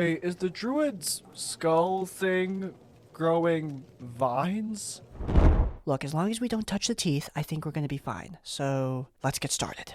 way, is the druid's skull thing growing vines? Look, as long as we don't touch the teeth, I think we're gonna be fine. So, let's get started.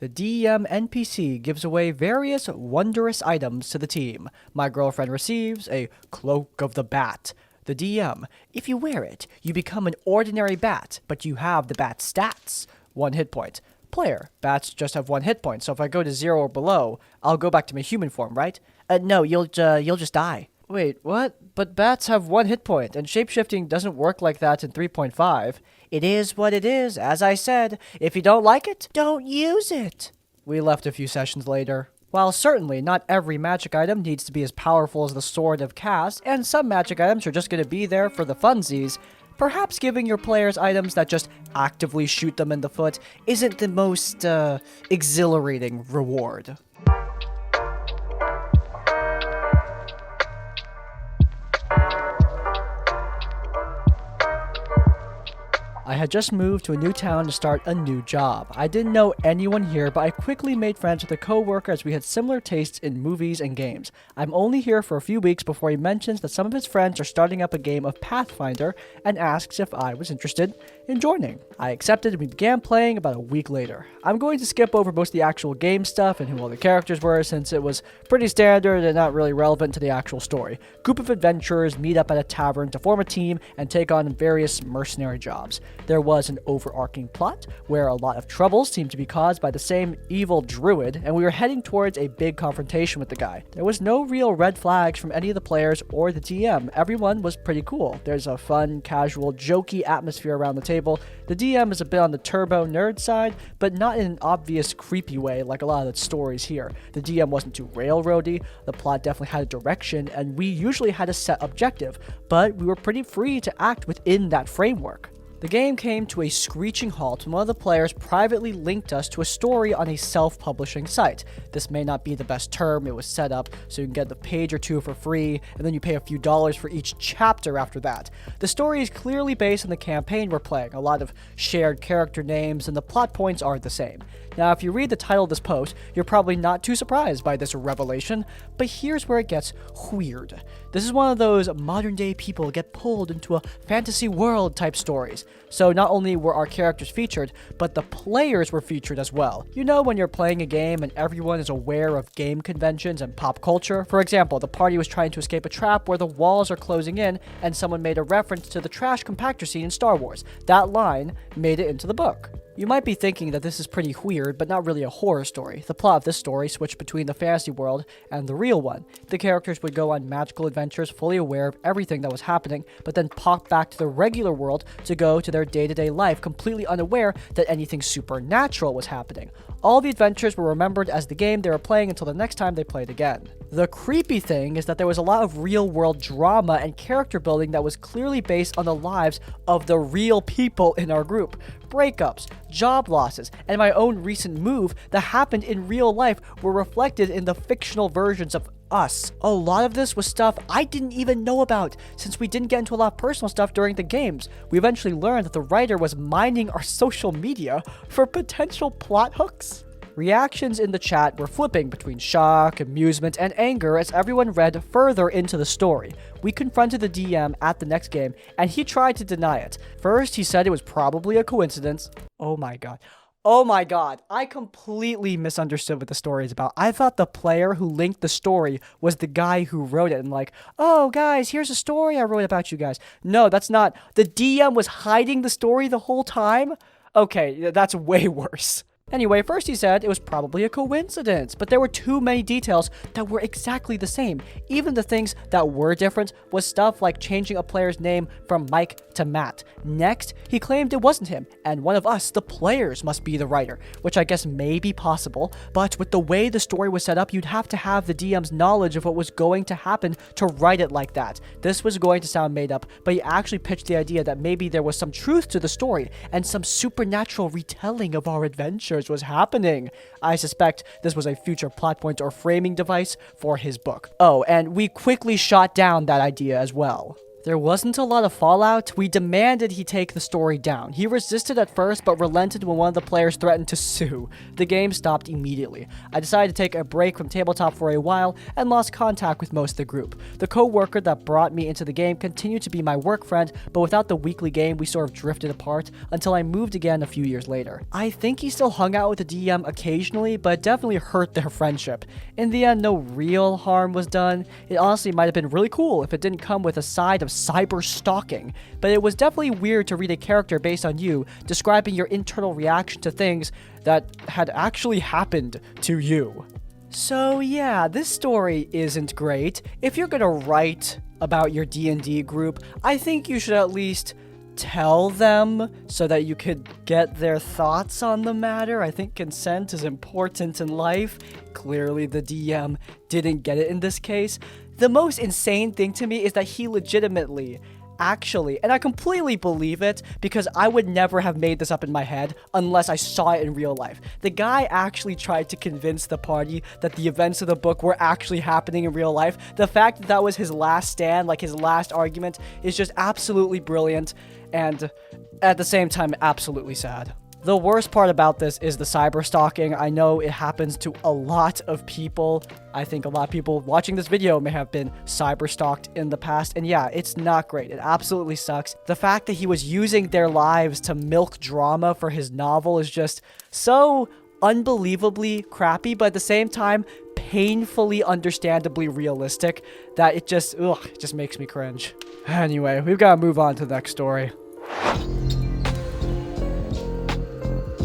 The DM NPC gives away various wondrous items to the team. My girlfriend receives a Cloak of the Bat. The DM, if you wear it, you become an ordinary bat, but you have the bat stats. 1 hit point. Player, bats just have 1 hit point, so if I go to 0 or below, I'll go back to my human form, right? No, you'll just die. Wait, what? But bats have 1 hit point, and shapeshifting doesn't work like that in 3.5. It is what it is, as I said. If you don't like it, don't use it. We left a few sessions later. While certainly not every magic item needs to be as powerful as the Sword of Cast, and some magic items are just going to be there for the funsies, perhaps giving your players items that just actively shoot them in the foot isn't the most, exhilarating reward. I had just moved to a new town to start a new job. I didn't know anyone here, but I quickly made friends with a coworker as we had similar tastes in movies and games. I'm only here for a few weeks before he mentions that some of his friends are starting up a game of Pathfinder and asks if I was interested in joining. I accepted and we began playing about a week later. I'm going to skip over most of the actual game stuff and who all the characters were since it was pretty standard and not really relevant to the actual story. Group of adventurers meet up at a tavern to form a team and take on various mercenary jobs. There was an overarching plot where a lot of troubles seemed to be caused by the same evil druid, and we were heading towards a big confrontation with the guy. There was no real red flags from any of the players or the DM. Everyone was pretty cool. There's a fun, casual, jokey atmosphere around the table. The DM is a bit on the turbo nerd side, but not in an obvious creepy way like a lot of the stories here. The DM wasn't too railroady, the plot definitely had a direction, and we usually had a set objective, but we were pretty free to act within that framework. The game came to a screeching halt when one of the players privately linked us to a story on a self-publishing site. This may not be the best term. It was set up so you can get a page or two for free, and then you pay a few dollars for each chapter after that. The story is clearly based on the campaign we're playing, a lot of shared character names, and the plot points are the same. Now, if you read the title of this post, you're probably not too surprised by this revelation, but here's where it gets weird. This is one of those modern-day people get pulled into a fantasy world type stories. So not only were our characters featured, but the players were featured as well. You know when you're playing a game and everyone is aware of game conventions and pop culture? For example, the party was trying to escape a trap where the walls are closing in, and someone made a reference to the trash compactor scene in Star Wars. That line made it into the book. You might be thinking that this is pretty weird, but not really a horror story. The plot of this story switched between the fantasy world and the real one. The characters would go on magical adventures fully aware of everything that was happening, but then pop back to the regular world to go to their day-to-day life completely unaware that anything supernatural was happening. All the adventures were remembered as the game they were playing until the next time they played again. The creepy thing is that there was a lot of real-world drama and character building that was clearly based on the lives of the real people in our group. Breakups, job losses, and my own recent move that happened in real life were reflected in the fictional versions of us. A lot of this was stuff I didn't even know about, since we didn't get into a lot of personal stuff during the games. We eventually learned that the writer was mining our social media for potential plot hooks. Reactions in the chat were flipping between shock, amusement, and anger as everyone read further into the story. We confronted the DM at the next game, and he tried to deny it. First, he said it was probably a coincidence. Oh my god, I completely misunderstood what the story is about. I thought the player who linked the story was the guy who wrote it, and like, oh guys, here's a story I wrote about you guys. No, that's not. The DM was hiding the story the whole time? Okay, that's way worse. Anyway, first he said it was probably a coincidence, but there were too many details that were exactly the same. Even the things that were different was stuff like changing a player's name from Mike to Matt. Next, he claimed it wasn't him, and one of us, the players, must be the writer, which I guess may be possible, but with the way the story was set up, you'd have to have the DM's knowledge of what was going to happen to write it like that. This was going to sound made up, but he actually pitched the idea that maybe there was some truth to the story, and some supernatural retelling of our adventures spoilers was happening. I suspect this was a future plot point or framing device for his book. Oh, and we quickly shot down that idea as well. There wasn't a lot of fallout. We demanded he take the story down. He resisted at first, but relented when one of the players threatened to sue. The game stopped immediately. I decided to take a break from tabletop for a while and lost contact with most of the group. The co-worker that brought me into the game continued to be my work friend, but without the weekly game, we sort of drifted apart until I moved again a few years later. I think he still hung out with the DM occasionally, but it definitely hurt their friendship. In the end, no real harm was done. It honestly might have been really cool if it didn't come with a side of cyber stalking, but it was definitely weird to read a character based on you describing your internal reaction to things that had actually happened to you. So yeah, this story isn't great. If you're gonna write about your D&D group, I think you should at least tell them so that you could get their thoughts on the matter. I think consent is important in life. Clearly the DM didn't get it in this case. The most insane thing to me is that he legitimately, actually, and I completely believe it because I would never have made this up in my head unless I saw it in real life. The guy actually tried to convince the party that the events of the book were actually happening in real life. The fact that that was his last stand, like his last argument, is just absolutely brilliant and at the same time absolutely sad. The worst part about this is the cyber stalking. I know it happens to a lot of people. I think a lot of people watching this video may have been cyber stalked in the past. And yeah, it's not great. It absolutely sucks. The fact that he was using their lives to milk drama for his novel is just so unbelievably crappy, but at the same time, painfully understandably realistic that it just makes me cringe. Anyway, we've got to move on to the next story.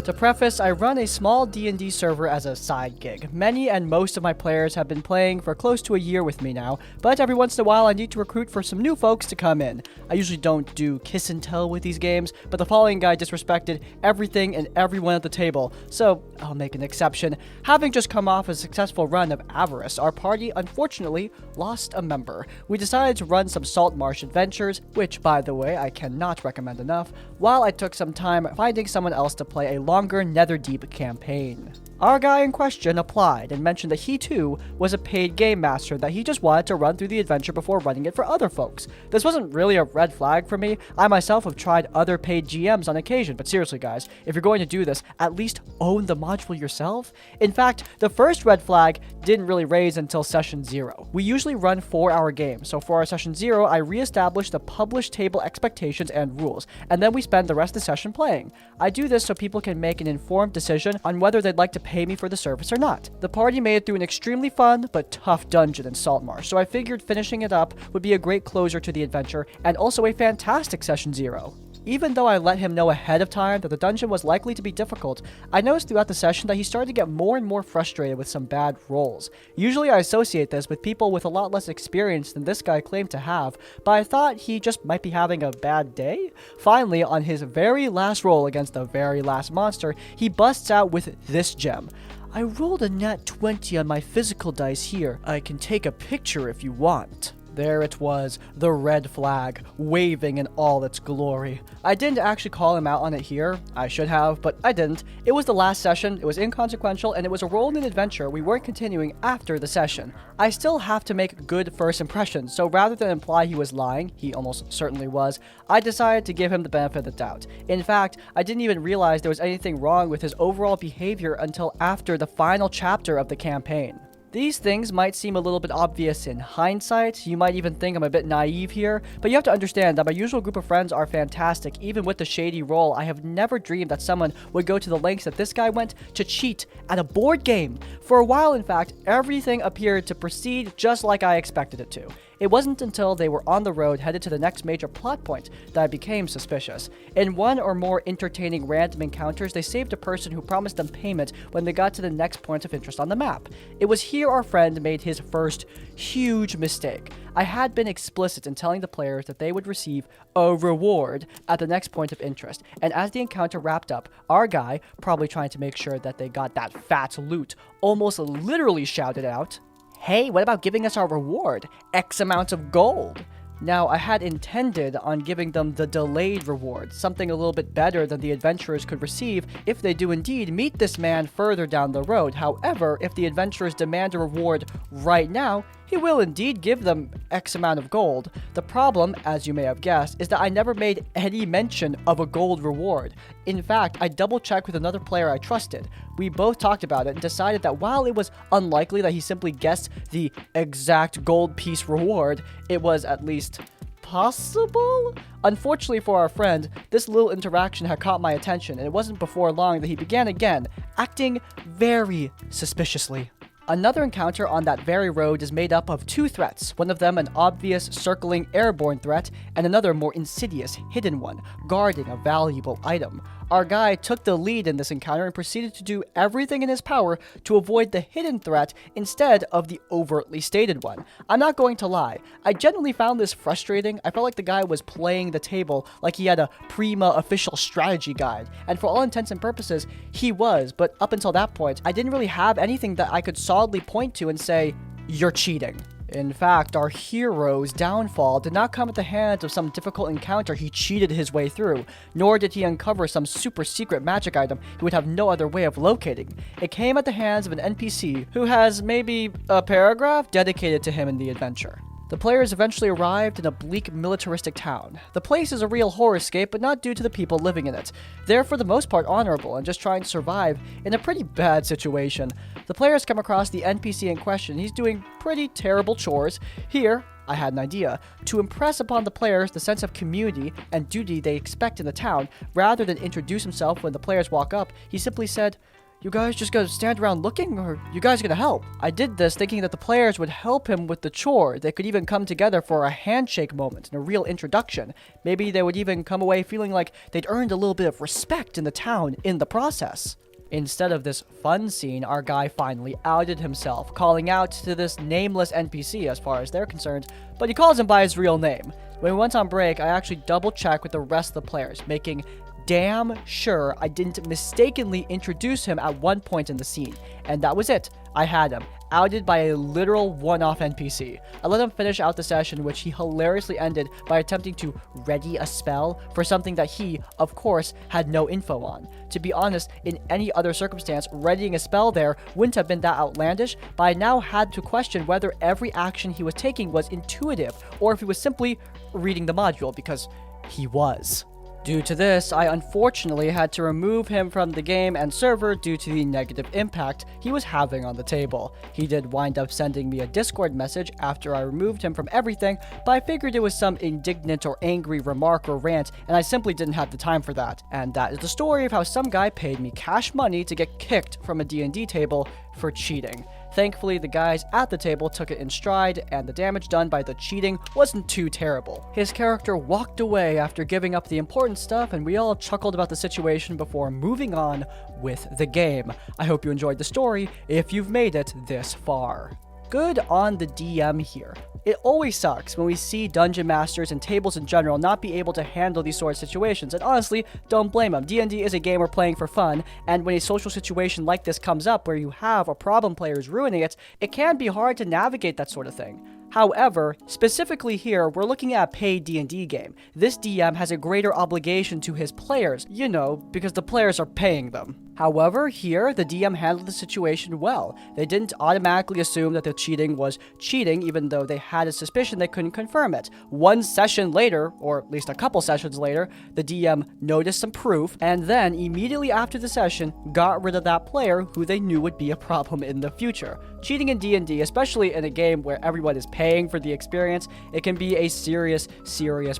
To preface, I run a small D&D server as a side gig. Many and most of my players have been playing for close to a year with me now, but every once in a while I need to recruit for some new folks to come in. I usually don't do kiss and tell with these games, but the following guy disrespected everything and everyone at the table, so I'll make an exception. Having just come off a successful run of Avarice, our party unfortunately lost a member. We decided to run some Salt Marsh adventures, which by the way I cannot recommend enough, while I took some time finding someone else to play a longer Netherdeep campaign. Our guy in question applied and mentioned that he too was a paid game master, that he just wanted to run through the adventure before running it for other folks. This wasn't really a red flag for me. I myself have tried other paid GMs on occasion, but seriously guys, if you're going to do this, at least own the module yourself. In fact, the first red flag didn't really raise until session 0. We usually run 4-hour games, so for our session 0, I reestablished the published table expectations and rules, and then we spend the rest of the session playing. I do this so people can make an informed decision on whether they'd like to pay me for the service or not. The party made it through an extremely fun but tough dungeon in Saltmarsh, so I figured finishing it up would be a great closure to the adventure and also a fantastic session 0. Even though I let him know ahead of time that the dungeon was likely to be difficult, I noticed throughout the session that he started to get more and more frustrated with some bad rolls. Usually I associate this with people with a lot less experience than this guy claimed to have, but I thought he just might be having a bad day. Finally, on his very last roll against the very last monster, he busts out with this gem. I rolled a nat 20 on my physical dice here. I can take a picture if you want. There it was, the red flag, waving in all its glory. I didn't actually call him out on it here. I should have, but I didn't. It was the last session, it was inconsequential, and it was a roll in an adventure we weren't continuing after the session. I still have to make good first impressions, so rather than imply he was lying, he almost certainly was, I decided to give him the benefit of the doubt. In fact, I didn't even realize there was anything wrong with his overall behavior until after the final chapter of the campaign. These things might seem a little bit obvious in hindsight. You might even think I'm a bit naive here, but you have to understand that my usual group of friends are fantastic. Even with the shady role, I have never dreamed that someone would go to the lengths that this guy went to cheat at a board game. For a while, in fact, everything appeared to proceed just like I expected it to. It wasn't until they were on the road headed to the next major plot point that I became suspicious. In one or more entertaining random encounters, they saved a person who promised them payment when they got to the next point of interest on the map. It was here our friend made his first huge mistake. I had been explicit in telling the players that they would receive a reward at the next point of interest, and as the encounter wrapped up, our guy, probably trying to make sure that they got that fat loot, almost literally shouted out, "Hey, what about giving us our reward? X amount of gold." Now, I had intended on giving them the delayed reward, something a little bit better than the adventurers could receive if they do indeed meet this man further down the road. However, if the adventurers demand a reward right now, he will indeed give them X amount of gold. The problem, as you may have guessed, is that I never made any mention of a gold reward. In fact, I double-checked with another player I trusted. We both talked about it and decided that while it was unlikely that he simply guessed the exact gold piece reward, it was at least possible? Unfortunately for our friend, this little interaction had caught my attention, and it wasn't before long that he began again, acting very suspiciously. Another encounter on that very road is made up of two threats, one of them an obvious circling airborne threat, and another more insidious hidden one, guarding a valuable item. Our guy took the lead in this encounter and proceeded to do everything in his power to avoid the hidden threat instead of the overtly stated one. I'm not going to lie, I genuinely found this frustrating. I felt like the guy was playing the table like he had a Prima official strategy guide, and for all intents and purposes, he was, but up until that point, I didn't really have anything that I could solidly point to and say, "You're cheating." In fact, our hero's downfall did not come at the hands of some difficult encounter he cheated his way through, nor did he uncover some super secret magic item he would have no other way of locating. It came at the hands of an NPC who has maybe a paragraph dedicated to him in the adventure. The players eventually arrived in a bleak militaristic town. The place is a real horrorscape, but not due to the people living in it. They're for the most part honorable and just trying to survive in a pretty bad situation. The players come across the NPC in question. He's doing pretty terrible chores. Here, I had an idea. To impress upon the players the sense of community and duty they expect in the town, rather than introduce himself when the players walk up, he simply said, "You guys just gonna stand around looking, or you guys gonna help?" I did this thinking that the players would help him with the chore. They could even come together for a handshake moment and a real introduction. Maybe they would even come away feeling like they'd earned a little bit of respect in the town in the process. Instead of this fun scene, our guy finally outed himself, calling out to this nameless NPC as far as they're concerned, but he calls him by his real name. When we went on break, I actually double-checked with the rest of the players, making damn sure I didn't mistakenly introduce him at one point in the scene. And that was it. I had him, outed by a literal one-off NPC. I let him finish out the session, which he hilariously ended by attempting to ready a spell for something that he, of course, had no info on. To be honest, in any other circumstance, readying a spell there wouldn't have been that outlandish, but I now had to question whether every action he was taking was intuitive, or if he was simply reading the module, because he was. Due to this, I unfortunately had to remove him from the game and server due to the negative impact he was having on the table. He did wind up sending me a Discord message after I removed him from everything, but I figured it was some indignant or angry remark or rant, and I simply didn't have the time for that. And that is the story of how some guy paid me cash money to get kicked from a D&D table for cheating. Thankfully, the guys at the table took it in stride, and the damage done by the cheating wasn't too terrible. His character walked away after giving up the important stuff, and we all chuckled about the situation before moving on with the game. I hope you enjoyed the story if you've made it this far. Good on the DM here. It always sucks when we see dungeon masters and tables in general not be able to handle these sort of situations, and honestly, don't blame them. D&D is a game we're playing for fun, and when a social situation like this comes up where you have a problem player who's ruining it, it can be hard to navigate that sort of thing. However, specifically here, we're looking at a paid D&D game. This DM has a greater obligation to his players, because the players are paying them. However, here, the DM handled the situation well. They didn't automatically assume that the cheating was cheating, even though they had a suspicion they couldn't confirm it. One session later, or at least a couple sessions later, the DM noticed some proof, and then, immediately after the session, got rid of that player who they knew would be a problem in the future. Cheating in D&D, especially in a game where everyone is paying for the experience, it can be a serious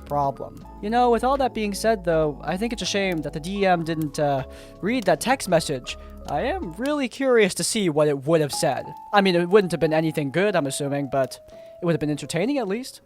problem. With all that being said, though, I think it's a shame that the DM didn't read that text message. I am really curious to see what it would have said. I mean, it wouldn't have been anything good, I'm assuming, but it would have been entertaining at least.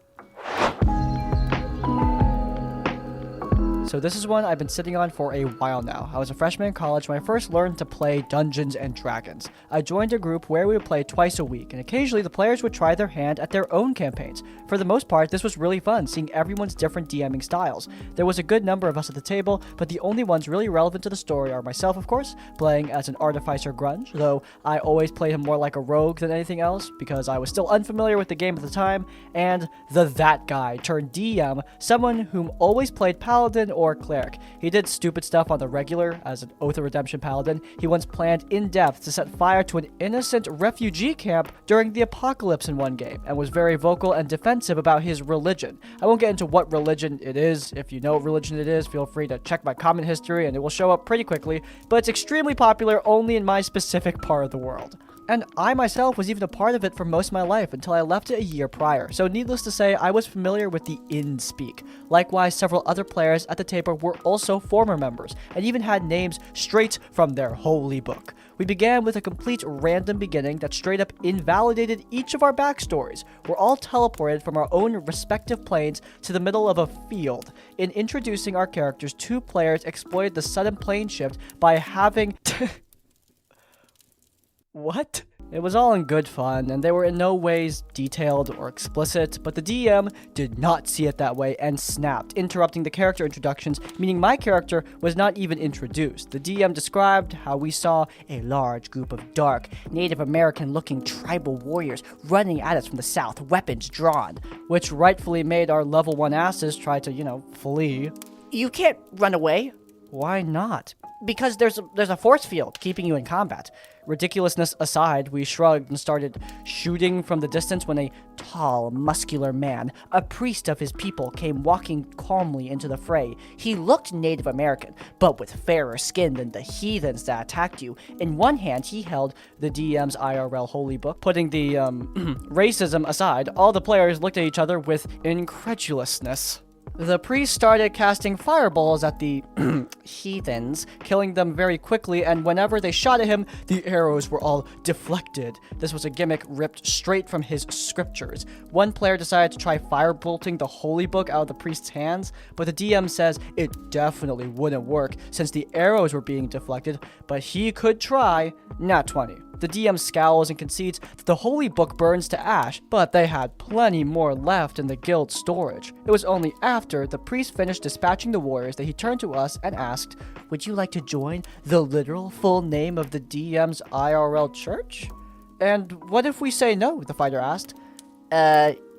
So this is one I've been sitting on for a while now. I was a freshman in college when I first learned to play Dungeons and Dragons. I joined a group where we would play twice a week, and occasionally the players would try their hand at their own campaigns. For the most part, this was really fun, seeing everyone's different DMing styles. There was a good number of us at the table, but the only ones really relevant to the story are myself, of course, playing as an artificer grunge, though I always played him more like a rogue than anything else, because I was still unfamiliar with the game at the time, and that guy turned DM, someone whom always played paladin or cleric. He did stupid stuff on the regular as an Oath of Redemption paladin. He once planned in depth to set fire to an innocent refugee camp during the apocalypse in one game, and was very vocal and defensive about his religion. I won't get into what religion it is. If you know what religion it is, feel free to check my comment history and it will show up pretty quickly, but it's extremely popular only in my specific part of the world. And I myself was even a part of it for most of my life until I left it a year prior, so needless to say, I was familiar with the in-speak. Likewise, several other players at the table were also former members, and even had names straight from their holy book. We began with a complete random beginning that straight up invalidated each of our backstories. We're all teleported from our own respective planes to the middle of a field. In introducing our characters, 2 players exploited the sudden plane shift by having... What? It was all in good fun, and they were in no ways detailed or explicit, but the DM did not see it that way and snapped, interrupting the character introductions, meaning my character was not even introduced. The DM described how we saw a large group of dark, Native American-looking tribal warriors running at us from the south, weapons drawn, which rightfully made our level 1 asses try to, flee. You can't run away. Why not? Because there's a force field keeping you in combat. Ridiculousness aside, we shrugged and started shooting from the distance when a tall, muscular man, a priest of his people, came walking calmly into the fray. He looked Native American, but with fairer skin than the heathens that attacked you. In one hand, he held the DM's IRL holy book. Putting the racism aside, all the players looked at each other with incredulousness. The priest started casting fireballs at the heathens, killing them very quickly, and whenever they shot at him, the arrows were all deflected. This was a gimmick ripped straight from his scriptures. One player decided to try firebolting the holy book out of the priest's hands, but the DM says it definitely wouldn't work since the arrows were being deflected, but he could try. Nat 20. The DM scowls and concedes that the holy book burns to ash, but they had plenty more left in the guild storage. It was only after the priest finished dispatching the warriors that he turned to us and asked, "Would you like to join the literal full name of the DM's IRL church?" "And what if we say no?" the fighter asked.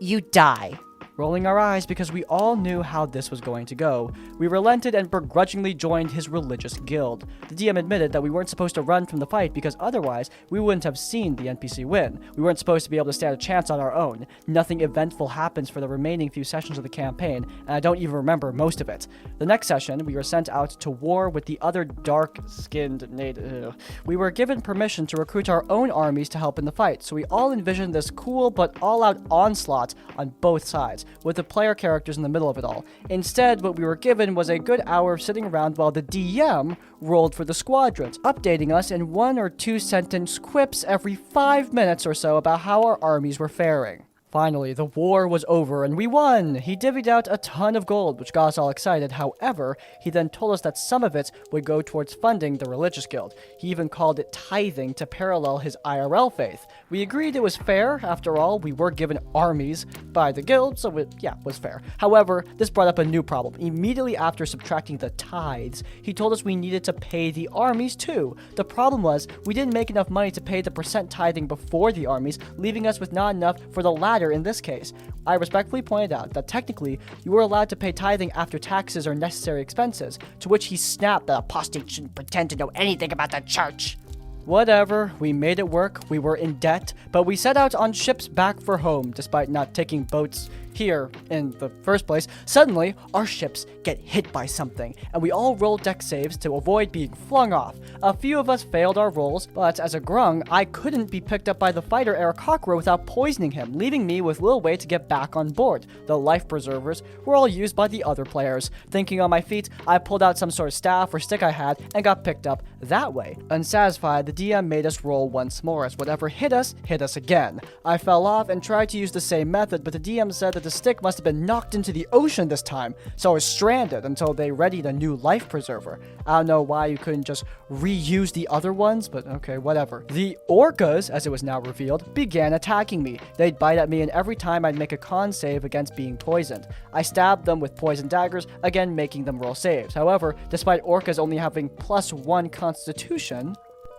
You die. Rolling our eyes because we all knew how this was going to go, we relented and begrudgingly joined his religious guild. The DM admitted that we weren't supposed to run from the fight because otherwise we wouldn't have seen the NPC win. We weren't supposed to be able to stand a chance on our own. Nothing eventful happens for the remaining few sessions of the campaign, and I don't even remember most of it. The next session, we were sent out to war with the other dark-skinned native. We were given permission to recruit our own armies to help in the fight, so we all envisioned this cool but all-out onslaught on both sides, with the player characters in the middle of it all. Instead, what we were given was a good hour of sitting around while the DM rolled for the squadrons, updating us in 1 or 2 sentence quips every 5 minutes or so about how our armies were faring. Finally, the war was over and we won! He divvied out a ton of gold, which got us all excited. However, he then told us that some of it would go towards funding the religious guild. He even called it tithing to parallel his IRL faith. We agreed it was fair. After all, we were given armies by the guild, so it was fair. However, this brought up a new problem. Immediately after subtracting the tithes, he told us we needed to pay the armies too. The problem was, we didn't make enough money to pay the percent tithing before the armies, leaving us with not enough for the latter in this case. I respectfully pointed out that technically you were allowed to pay tithing after taxes or necessary expenses, to which he snapped that apostates shouldn't pretend to know anything about the church. Whatever, we made it work, we were in debt, but we set out on ships back for home, despite not taking boats here in the first place. Suddenly, our ships get hit by something, and we all roll deck saves to avoid being flung off. A few of us failed our rolls, but as a grung, I couldn't be picked up by the fighter Aarakocra without poisoning him, leaving me with little way to get back on board. The life preservers were all used by the other players. Thinking on my feet, I pulled out some sort of staff or stick I had and got picked up that way. Unsatisfied, the DM made us roll once more, as whatever hit us again. I fell off and tried to use the same method, but the DM said that the stick must have been knocked into the ocean this time, so I was stranded until they readied a new life preserver. I don't know why you couldn't just reuse the other ones, but okay, whatever. The orcas, as it was now revealed, began attacking me. They'd bite at me, and every time I'd make a con save against being poisoned. I stabbed them with poison daggers, again making them roll saves. However, despite orcas only having +1 constitution,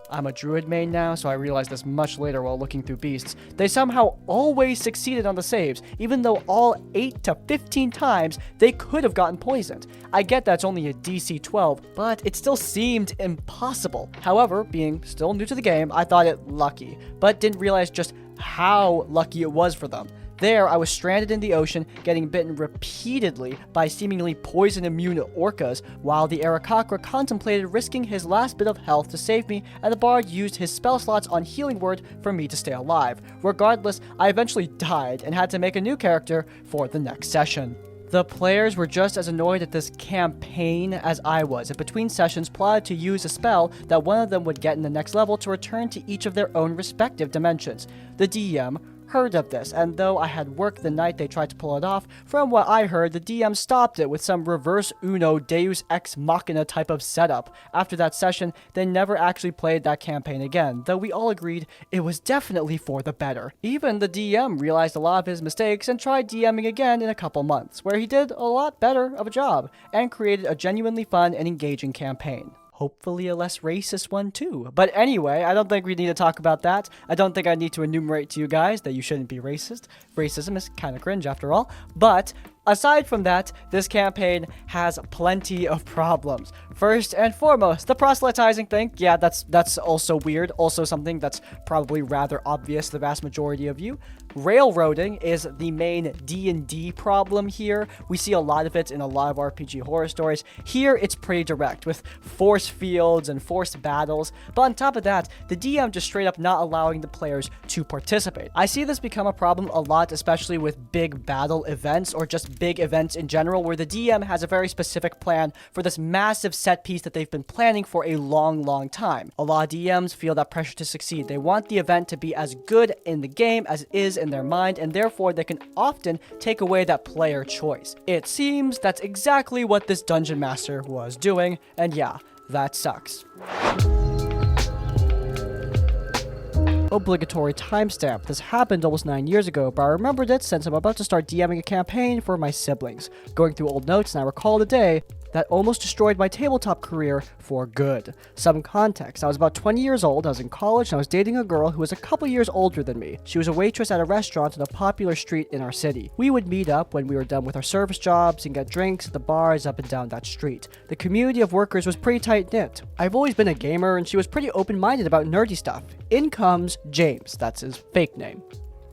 I'm a druid main now, so I realized this much later while looking through beasts, they somehow always succeeded on the saves, even though all 8 to 15 times they could have gotten poisoned. I get that's only a DC 12, but it still seemed impossible. However, being still new to the game, I thought it lucky, but didn't realize just how lucky it was for them. There, I was stranded in the ocean, getting bitten repeatedly by seemingly poison-immune orcas, while the Arakakra contemplated risking his last bit of health to save me, and the bard used his spell slots on Healing Word for me to stay alive. Regardless, I eventually died and had to make a new character for the next session. The players were just as annoyed at this campaign as I was, and between sessions plotted to use a spell that one of them would get in the next level to return to each of their own respective dimensions. The DM heard of this, and though I had worked the night they tried to pull it off, from what I heard, the DM stopped it with some reverse Uno Deus Ex Machina type of setup. After that session, they never actually played that campaign again, though we all agreed it was definitely for the better. Even the DM realized a lot of his mistakes and tried DMing again in a couple months, where he did a lot better of a job, and created a genuinely fun and engaging campaign. Hopefully a less racist one too. But anyway, I don't think we need to talk about that. I don't think I need to enumerate to you guys that you shouldn't be racist. Racism is kind of cringe after all. But aside from that, this campaign has plenty of problems. First and foremost, the proselytizing thing. Yeah, that's also weird. Also something that's probably rather obvious to the vast majority of you. Railroading is the main D&D problem here. We see a lot of it in a lot of RPG horror stories. Here, it's pretty direct, with force fields and forced battles. But on top of that, the DM just straight up not allowing the players to participate. I see this become a problem a lot, especially with big battle events, or just big events in general, where the DM has a very specific plan for this massive set piece that they've been planning for a long time. A lot of DMs feel that pressure to succeed. They want the event to be as good in the game as it is in their mind, and therefore they can often take away that player choice. It seems that's exactly what this dungeon master was doing, and yeah, that sucks. Obligatory timestamp. This happened almost 9 years ago, but I remembered it since I'm about to start DMing a campaign for my siblings. Going through old notes, and I recall the day that almost destroyed my tabletop career for good. Some context. I was about 20 years old, I was in college, and I was dating a girl who was a couple years older than me. She was a waitress at a restaurant on a popular street in our city. We would meet up when we were done with our service jobs and get drinks at the bars up and down that street. The community of workers was pretty tight-knit. I've always been a gamer, and she was pretty open-minded about nerdy stuff. In comes James, that's his fake name.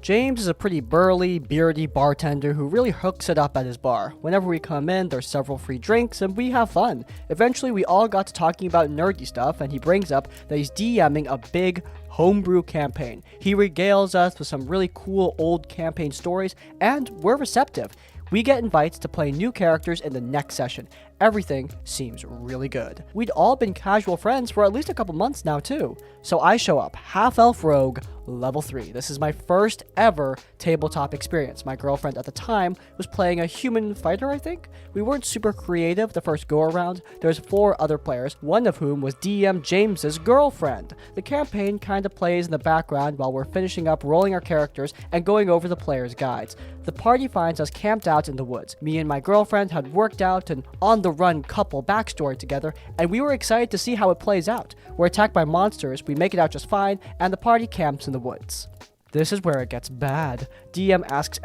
James is a pretty burly, beardy bartender who really hooks it up at his bar. Whenever we come in, there's several free drinks, and we have fun. Eventually, we all got to talking about nerdy stuff, and he brings up that he's DMing a big homebrew campaign. He regales us with some really cool old campaign stories, and we're receptive. We get invites to play new characters in the next session. Everything seems really good. We'd all been casual friends for at least a couple months now too. So I show up, half-elf rogue, level 3. This is my first ever tabletop experience. My girlfriend at the time was playing a human fighter, I think? We weren't super creative the first go-around. There's 4 other players, one of whom was DM James's girlfriend. The campaign kind of plays in the background while we're finishing up rolling our characters and going over the players' guides. The party finds us camped out in the woods. Me and my girlfriend had worked out an on-the-run couple backstory together, and we were excited to see how it plays out. We're attacked by monsters, we make it out just fine, and the party camps in the woods. This is where it gets bad. DM asks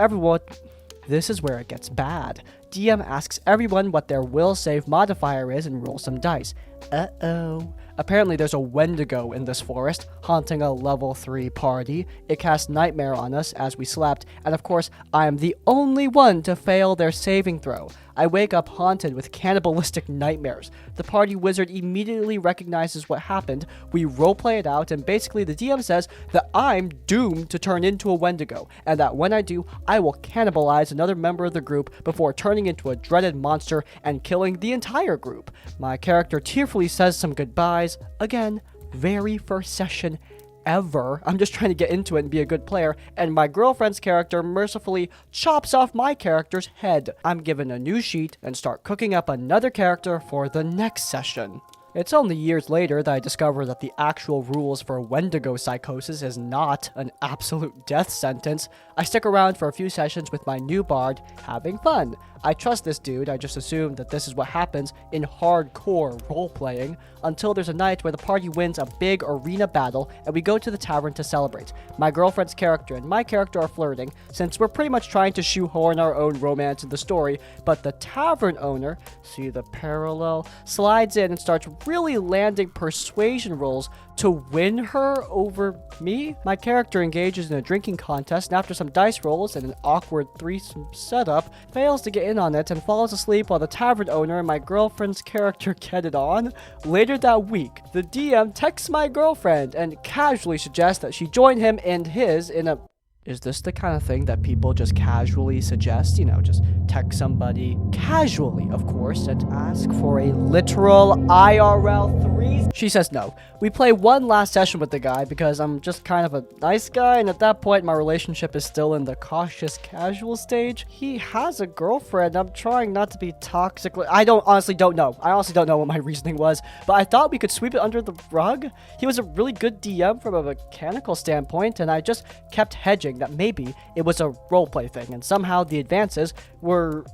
everyone what their will save modifier is and roll some dice. Uh-oh. Apparently there's a Wendigo in this forest, haunting a level 3 party. It cast Nightmare on us as we slept, and of course, I am the only one to fail their saving throw. I wake up haunted with cannibalistic nightmares. The party wizard immediately recognizes what happened, we roleplay it out, and basically the DM says that I'm doomed to turn into a Wendigo, and that when I do, I will cannibalize another member of the group before turning into a dreaded monster and killing the entire group. My character tearfully says some goodbyes. Again, very first session ever. I'm just trying to get into it and be a good player, and my girlfriend's character mercifully chops off my character's head. I'm given a new sheet and start cooking up another character for the next session. It's only years later that I discover that the actual rules for Wendigo psychosis is not an absolute death sentence. I stick around for a few sessions with my new bard, having fun. I trust this dude, I just assume that this is what happens in hardcore role-playing, until there's a night where the party wins a big arena battle and we go to the tavern to celebrate. My girlfriend's character and my character are flirting, since we're pretty much trying to shoehorn our own romance in the story, but the tavern owner, see the parallel, slides in and starts really landing persuasion rolls to win her over me. My character engages in a drinking contest, and after some dice rolls and an awkward threesome setup, fails to get in on it and falls asleep while the tavern owner and my girlfriend's character get it on. Later that week, the DM texts my girlfriend and casually suggests that she join him and his in a... Is this the kind of thing that people just casually suggest? You know, just text somebody casually, of course, and ask for a literal IRL 3? She says no. We play one last session with the guy because I'm just kind of a nice guy, and at that point my relationship is still in the cautious casual stage. He has a girlfriend. I'm trying not to be toxic. I honestly don't know what my reasoning was, but I thought we could sweep it under the rug. He was a really good DM from a mechanical standpoint, and I just kept hedging that maybe it was a roleplay thing, and somehow the advances were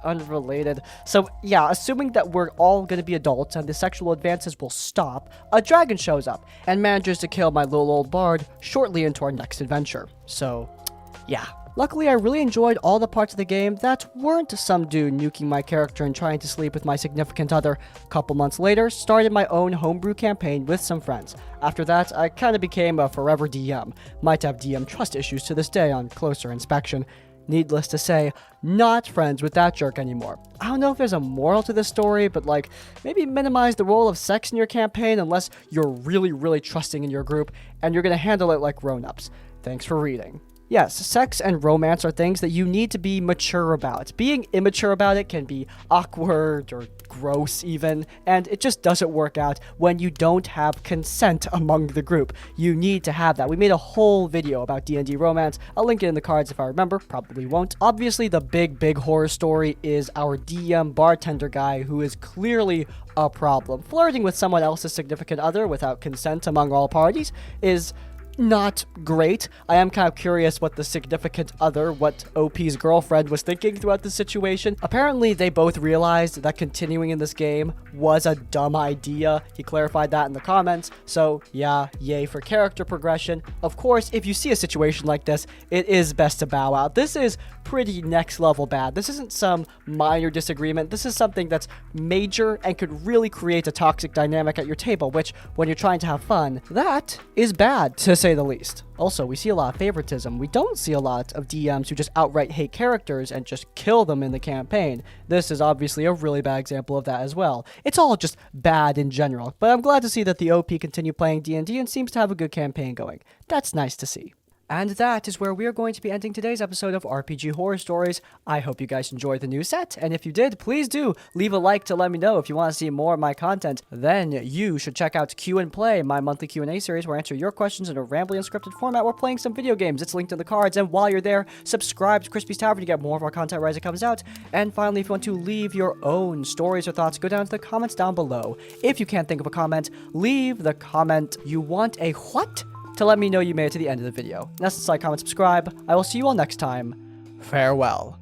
unrelated. So yeah, assuming that we're all gonna be adults and the sexual advances will stop, a dragon shows up and manages to kill my little old bard shortly into our next adventure. So yeah. Luckily, I really enjoyed all the parts of the game that weren't some dude nuking my character and trying to sleep with my significant other. A couple months later, started my own homebrew campaign with some friends. After that, I kinda became a forever DM. Might have DM trust issues to this day on closer inspection. Needless to say, not friends with that jerk anymore. I don't know if there's a moral to this story, but like, maybe minimize the role of sex in your campaign unless you're really trusting in your group and you're gonna handle it like grown-ups. Thanks for reading. Yes, sex and romance are things that you need to be mature about. Being immature about it can be awkward or gross even, and it just doesn't work out when you don't have consent among the group. You need to have that. We made a whole video about D&D romance. I'll link it in the cards if I remember, probably won't. Obviously, the big horror story is our DM bartender guy who is clearly a problem. Flirting with someone else's significant other without consent among all parties is not great. I am kind of curious what the significant other, what OP's girlfriend was thinking throughout the situation. Apparently, they both realized that continuing in this game was a dumb idea. He clarified that in the comments. So yeah, yay for character progression. Of course, if you see a situation like this, it is best to bow out. This is pretty next level bad. This isn't some minor disagreement. This is something that's major and could really create a toxic dynamic at your table, which, when you're trying to have fun, that is bad, to say the least. Also, we see a lot of favoritism. We don't see a lot of DMs who just outright hate characters and just kill them in the campaign. This is obviously a really bad example of that as well. It's all just bad in general, but I'm glad to see that the OP continue playing D&D and seems to have a good campaign going. That's nice to see. And that is where we are going to be ending today's episode of RPG Horror Stories. I hope you guys enjoyed the new set, and if you did, please do leave a like to let me know if you want to see more of my content. Then you should check out Q and Play, my monthly Q&A series where I answer your questions in a rambling unscripted format while playing some video games. It's linked in the cards, and while you're there, subscribe to Crispy's Tavern to get more of our content right as it comes out. And finally, if you want to leave your own stories or thoughts, go down to the comments down below. If you can't think of a comment, leave the comment you want a what? To let me know you made it to the end of the video. That's like, comment, subscribe. I will see you all next time. Farewell.